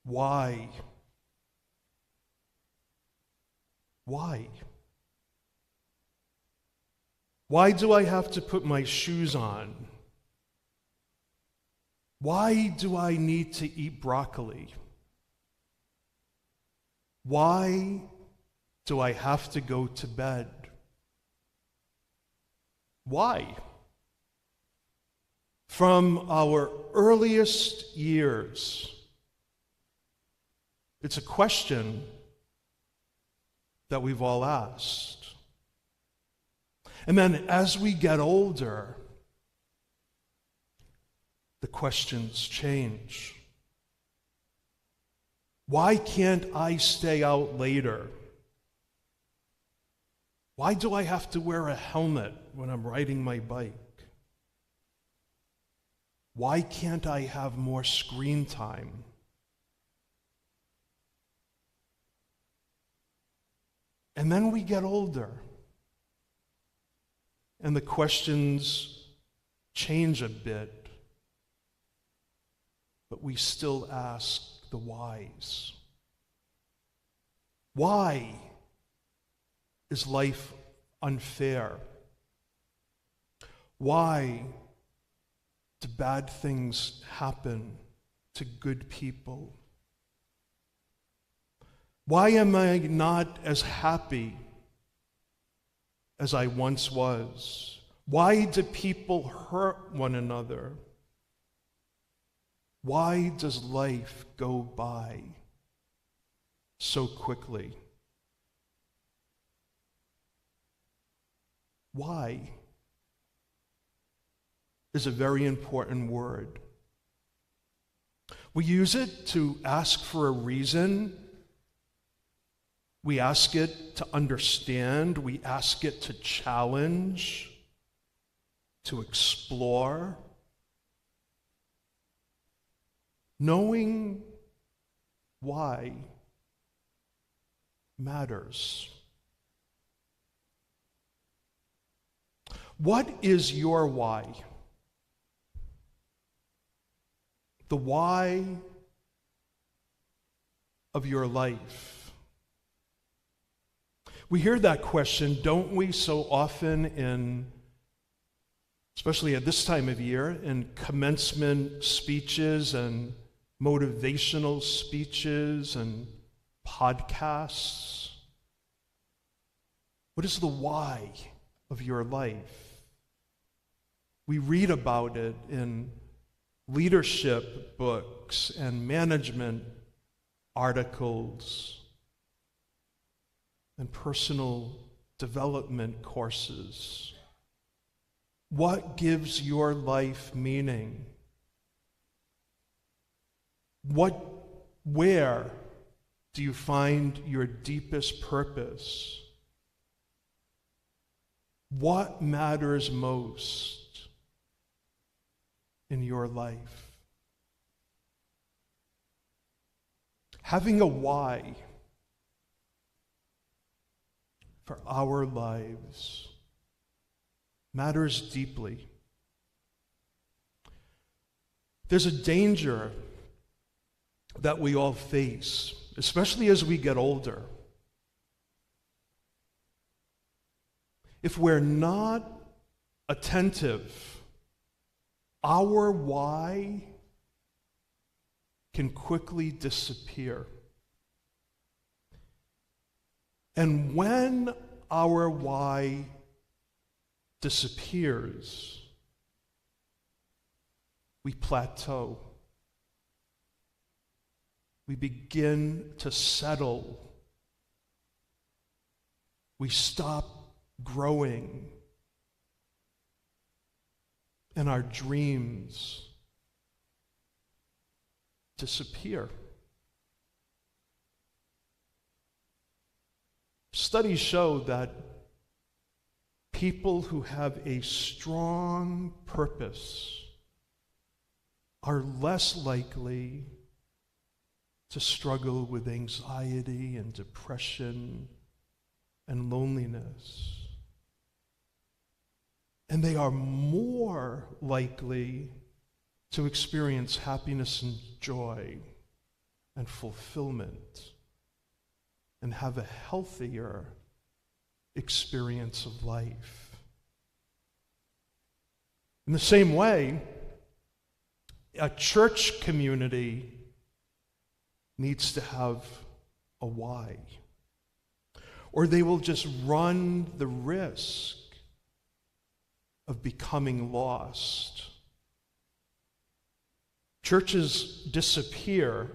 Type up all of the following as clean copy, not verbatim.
Why? Why? Why do I have to put my shoes on? Why do I need to eat broccoli? Why do I have to go to bed? Why? From our earliest years, it's a question that we've all asked. And then as we get older, the questions change. Why can't I stay out later? Why do I have to wear a helmet when I'm riding my bike? Why can't I have more screen time? And then we get older, and the questions change a bit, but we still ask the whys. Why is life unfair? Why do bad things happen to good people? Why am I not as happy as I once was? Why do people hurt one another? Why does life go by so quickly? Why is a very important word. We use it to ask for a reason. We ask it to understand. We ask it to challenge, to explore. Knowing why matters. What is your why? The why of your life. We hear that question, don't we, so often especially at this time of year, in commencement speeches and motivational speeches and podcasts. What is the why of your life? We read about it in leadership books and management articles and personal development courses. What gives your life meaning? Where do you find your deepest purpose? What matters most in your life? Having a why for our lives matters deeply. There's a danger that we all face, especially as we get older. If we're not attentive, our why can quickly disappear. And when our why disappears, we plateau. We begin to settle. We stop growing. And our dreams disappear. Studies show that people who have a strong purpose are less likely to struggle with anxiety and depression and loneliness. And they are more likely to experience happiness and joy. and fulfillment and have a healthier experience of life. In the same way, a church community needs to have a why, or they will just run the risk of becoming lost. Churches disappear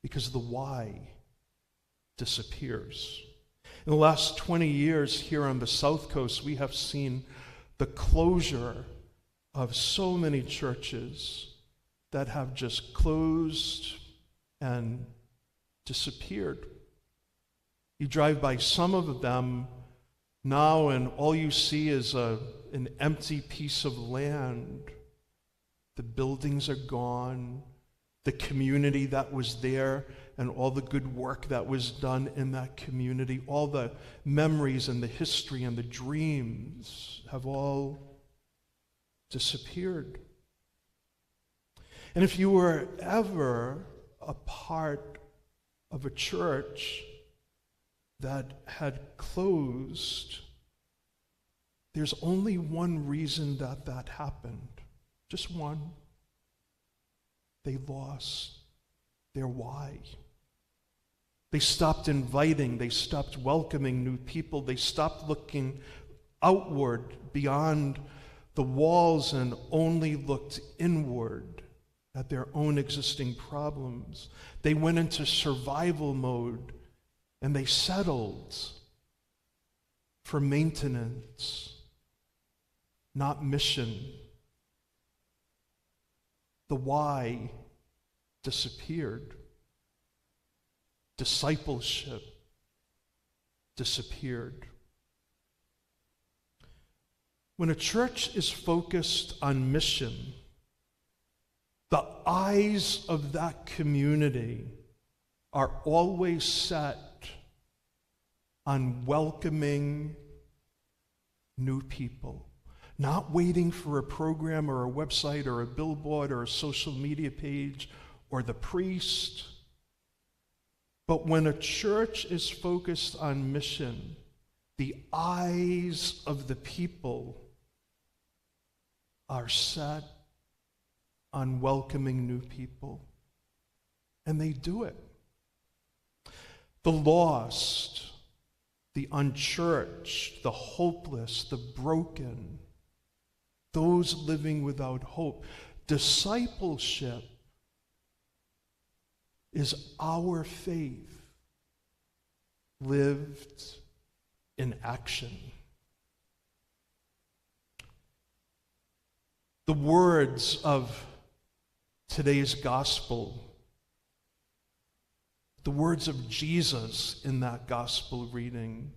because the why disappears. In the last 20 years here on the South Coast, we have seen the closure of so many churches that have just closed and disappeared. You drive by some of them now, and all you see is an empty piece of land. The buildings are gone. The community that was there and all the good work that was done in that community, all the memories and the history and the dreams have all disappeared. And if you were ever a part of a church that had closed, there's only one reason that happened. Just one. They lost their why. They stopped inviting, they stopped welcoming new people, they stopped looking outward beyond the walls and only looked inward at their own existing problems. They went into survival mode and they settled for maintenance, not mission. The why disappeared. Discipleship disappeared. When a church is focused on mission, the eyes of that community are always set on welcoming new people. Not waiting for a program or a website or a billboard or a social media page or the priest. But when a church is focused on mission, the eyes of the people are set on welcoming new people. And they do it. The lost, the unchurched, the hopeless, the broken, those living without hope. Discipleship is our faith lived in action. The words of today's gospel, the words of Jesus in that gospel reading,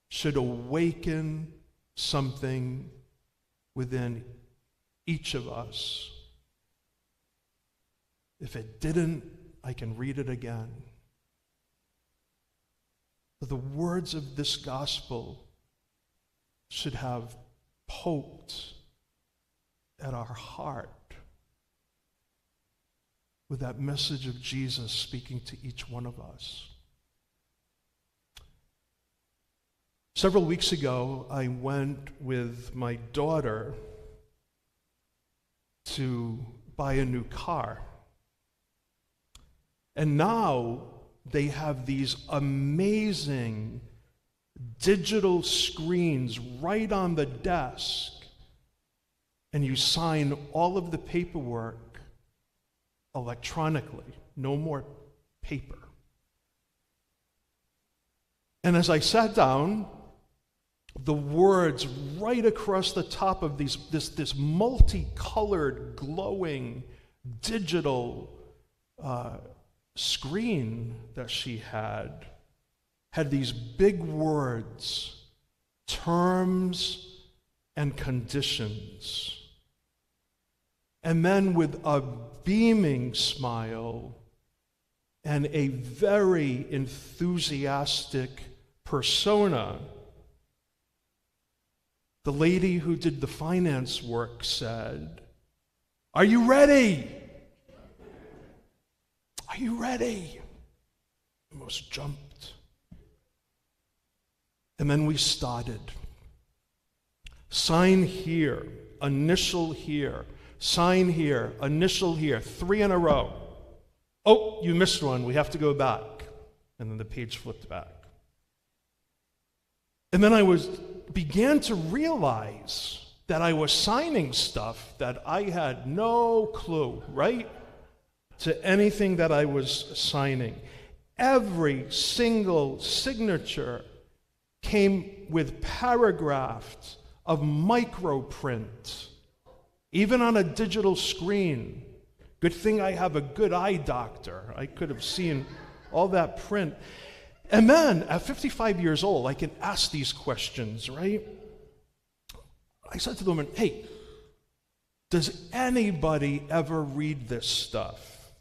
should awaken something within each of us. If it didn't, I can read it again. But the words of this gospel should have poked at our heart with that message of Jesus speaking to each one of us. Several weeks ago, I went with my daughter to buy a new car. And now they have these amazing digital screens right on the desk, and you sign all of the paperwork electronically, no more paper. And as I sat down, the words right across the top of this multicolored, glowing, digital screen that she had these big words, terms and conditions. And then with a beaming smile and a very enthusiastic persona, the lady who did the finance work said, Are you ready? Are you ready? Almost jumped. And then we started. Sign here, initial here, sign here, initial here, 3 in a row. Oh, you missed one. We have to go back. And then the page flipped back. And then I began to realize that I was signing stuff that I had no clue, right, to anything that I was signing. Every single signature came with paragraphs of microprint, even on a digital screen. Good thing I have a good eye doctor. I could have seen all that print. And then, at 55 years old, I can ask these questions, right? I said to the woman, hey, does anybody ever read this stuff?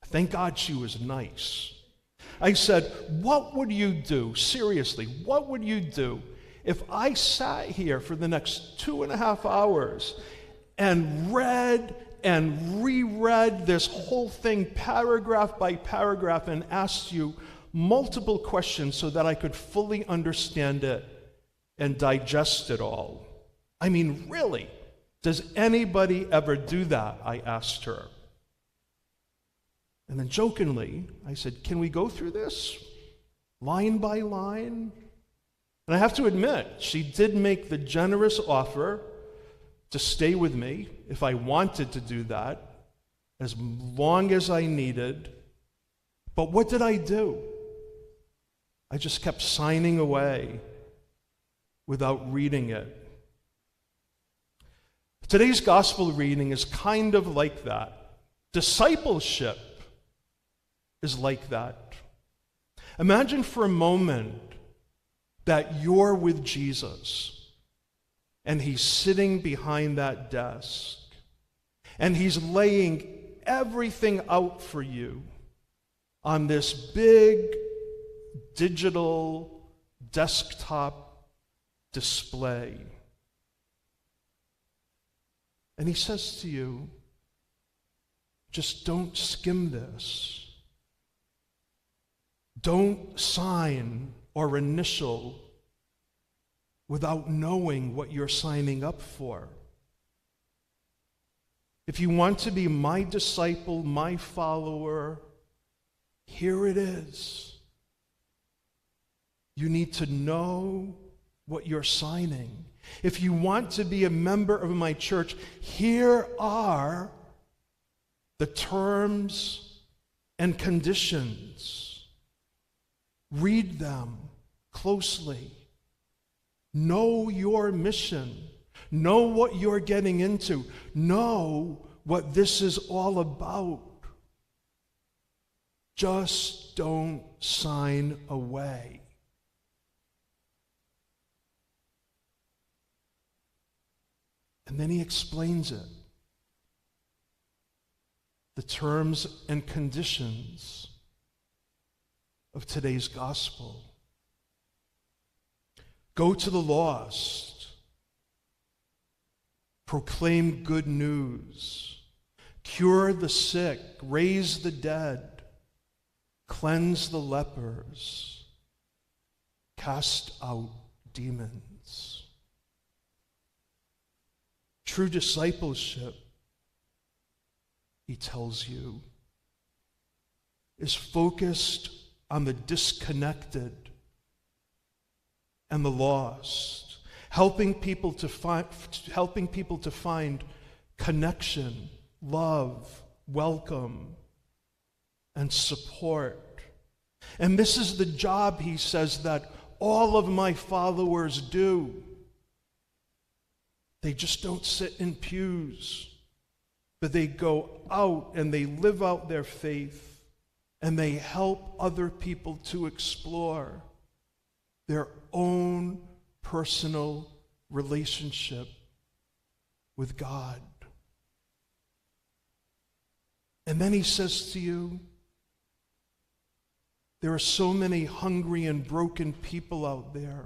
Thank God she was nice. I said, what would you do, seriously, what would you do if I sat here for the next 2.5 hours and read and reread this whole thing paragraph by paragraph and asked you multiple questions so that I could fully understand it and digest it all? I mean, really, does anybody ever do that? I asked her. And then jokingly, I said, can we go through this line by line? And I have to admit, she did make the generous offer to stay with me if I wanted to do that, as long as I needed. But what did I do? I just kept signing away without reading it. Today's gospel reading is kind of like that. Discipleship is like that. Imagine for a moment that you're with Jesus and he's sitting behind that desk and he's laying everything out for you on this big digital desktop display. And he says to you, just don't skim this. Don't sign or initial without knowing what you're signing up for. If you want to be my disciple, my follower, here it is. You need to know what you're signing. If you want to be a member of my church, here are the terms and conditions. Read them closely. Know your mission. Know what you're getting into. Know what this is all about. Just don't sign away. And then he explains it. The terms and conditions of today's gospel. Go to the lost. Proclaim good news. Cure the sick. Raise the dead. Cleanse the lepers. Cast out demons. True discipleship, he tells you, is focused on the disconnected and the lost, helping people to find connection, love, welcome, and support. And this is the job, he says, that all of my followers do. They just don't sit in pews, but they go out and they live out their faith and they help other people to explore their own personal relationship with God. And then he says to you, there are so many hungry and broken people out there.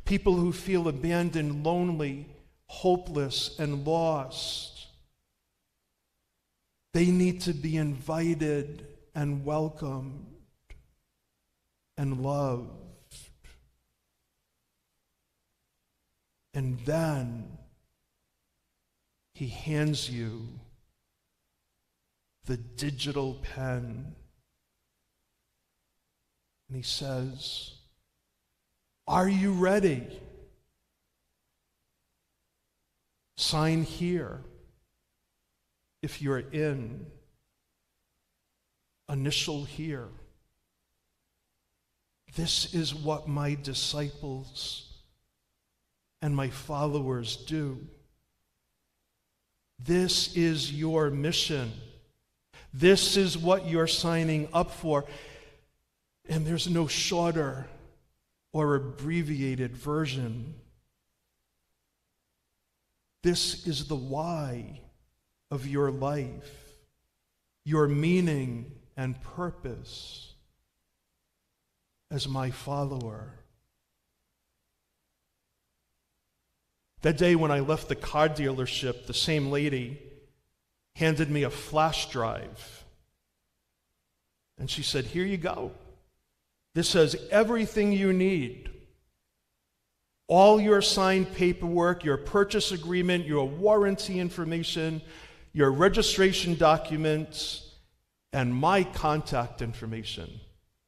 People who feel abandoned, lonely, hopeless and lost. They need to be invited and welcomed and loved. And then he hands you the digital pen. And he says, "Are you ready? Sign here if you're in. Initial here. This is what my disciples and my followers do. This is your mission. This is what you're signing up for." And there's no shorter or abbreviated version. This is the why of your life, your meaning and purpose as my follower. That day when I left the car dealership, the same lady handed me a flash drive. And she said, "Here you go. This has everything you need. All your signed paperwork, your purchase agreement, your warranty information, your registration documents, and my contact information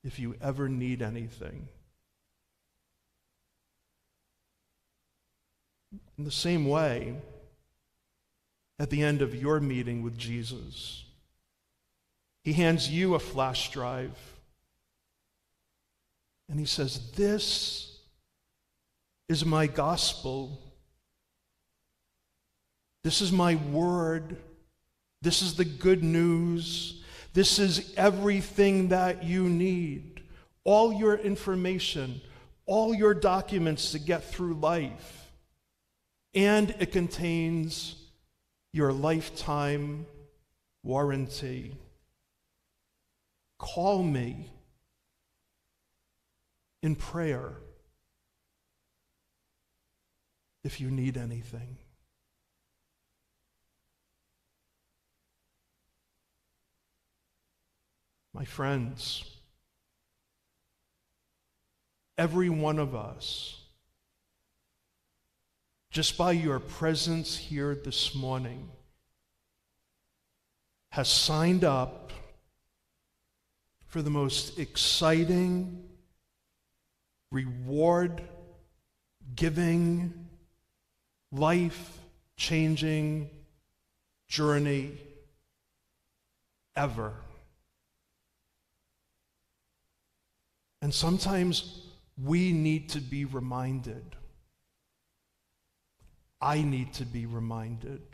if you ever need anything." In the same way, at the end of your meeting with Jesus, he hands you a flash drive, and he says, "This is my gospel. This is my word. This is the good news. This is everything that you need. All your information, all your documents to get through life. And it contains your lifetime warranty. Call me in prayer if you need anything." My friends, every one of us, just by your presence here this morning, has signed up for the most exciting, reward-giving, life-changing journey ever. And sometimes we need to be reminded. I need to be reminded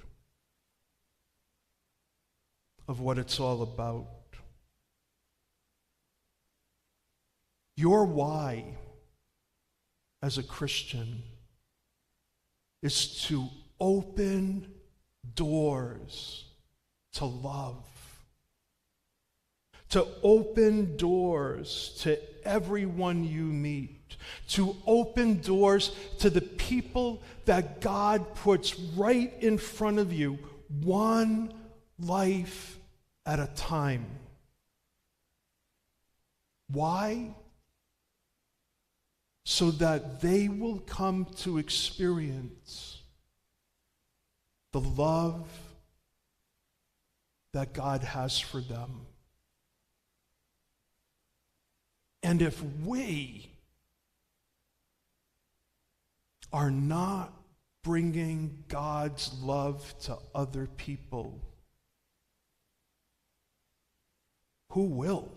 of what it's all about. Your why as a Christian is to open doors to love, to open doors to everyone you meet, to open doors to the people that God puts right in front of you, one life at a time. Why? So that they will come to experience the love that God has for them. And if we are not bringing God's love to other people, who will?